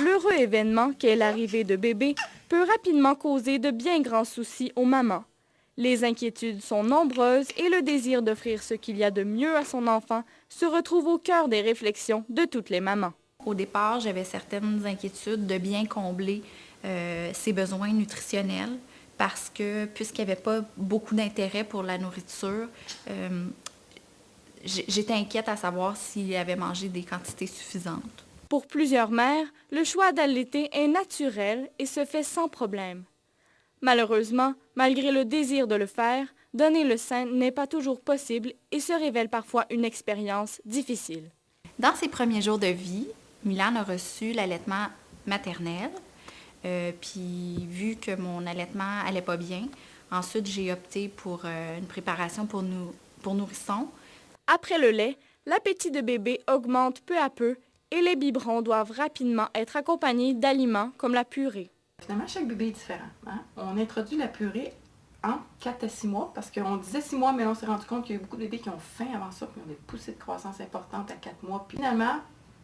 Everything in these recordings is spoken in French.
L'heureux événement qu'est l'arrivée de bébé peut rapidement causer de bien grands soucis aux mamans. Les inquiétudes sont nombreuses et le désir d'offrir ce qu'il y a de mieux à son enfant se retrouve au cœur des réflexions de toutes les mamans. Au départ, j'avais certaines inquiétudes de bien combler ses besoins nutritionnels parce que, puisqu'il n'y avait pas beaucoup d'intérêt pour la nourriture, j'étais inquiète à savoir s'il avait mangé des quantités suffisantes. Pour plusieurs mères, le choix d'allaiter est naturel et se fait sans problème. Malheureusement, malgré le désir de le faire, donner le sein n'est pas toujours possible et se révèle parfois une expérience difficile. Dans ses premiers jours de vie, Milan a reçu l'allaitement maternel. Puis vu que mon allaitement allait pas bien, ensuite j'ai opté pour une préparation pour nourrissons. Après le lait, l'appétit de bébé augmente peu à peu et les biberons doivent rapidement être accompagnés d'aliments comme la purée. Finalement, chaque bébé est différent. Hein? On introduit la purée en 4 à 6 mois, parce qu'on disait 6 mois, mais on s'est rendu compte qu'il y a eu beaucoup de bébés qui ont faim avant ça, puis ont des poussées de croissance importantes à 4 mois. Puis finalement,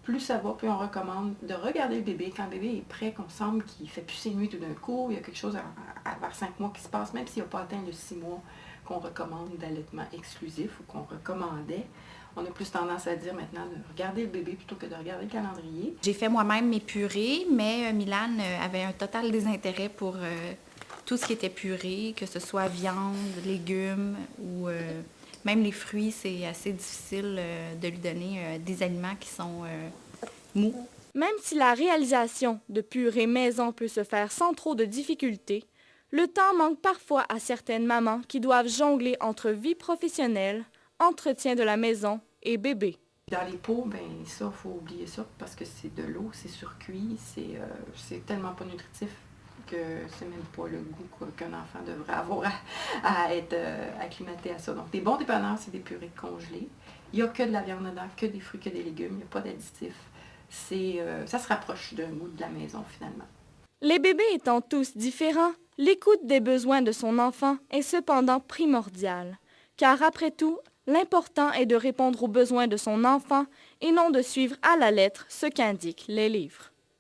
plus ça va, plus on recommande de regarder le bébé. Quand le bébé est prêt, qu'on semble qu'il fait plus ses nuits tout d'un coup, il y a quelque chose vers 5 mois qui se passe, même s'il n'a pas atteint le 6 mois, qu'on recommande d'allaitement exclusif ou qu'on recommandait. On a plus tendance à dire maintenant de regarder le bébé plutôt que de regarder le calendrier. J'ai fait moi-même mes purées, mais Milan avait un total désintérêt pour tout ce qui était purée, que ce soit viande, légumes ou même les fruits. C'est assez difficile de lui donner des aliments qui sont mous. Même si la réalisation de purée maison peut se faire sans trop de difficultés, le temps manque parfois à certaines mamans qui doivent jongler entre vie professionnelle, entretien de la maison et bébé. Dans les pots, ben ça, il faut oublier ça parce que c'est de l'eau, c'est surcuit, c'est tellement pas nutritif que c'est même pas le goût qu'un enfant devrait avoir à être acclimaté à ça. Donc, des bons dépanneurs, c'est des purées congelées. Il n'y a que de la viande dedans, que des fruits, que des légumes, il n'y a pas d'additifs. Ça se rapproche d'un goût de la maison, finalement. Les bébés étant tous différents, l'écoute des besoins de son enfant est cependant primordiale, car après tout, l'important est de répondre aux besoins de son enfant et non de suivre à la lettre ce qu'indiquent les livres.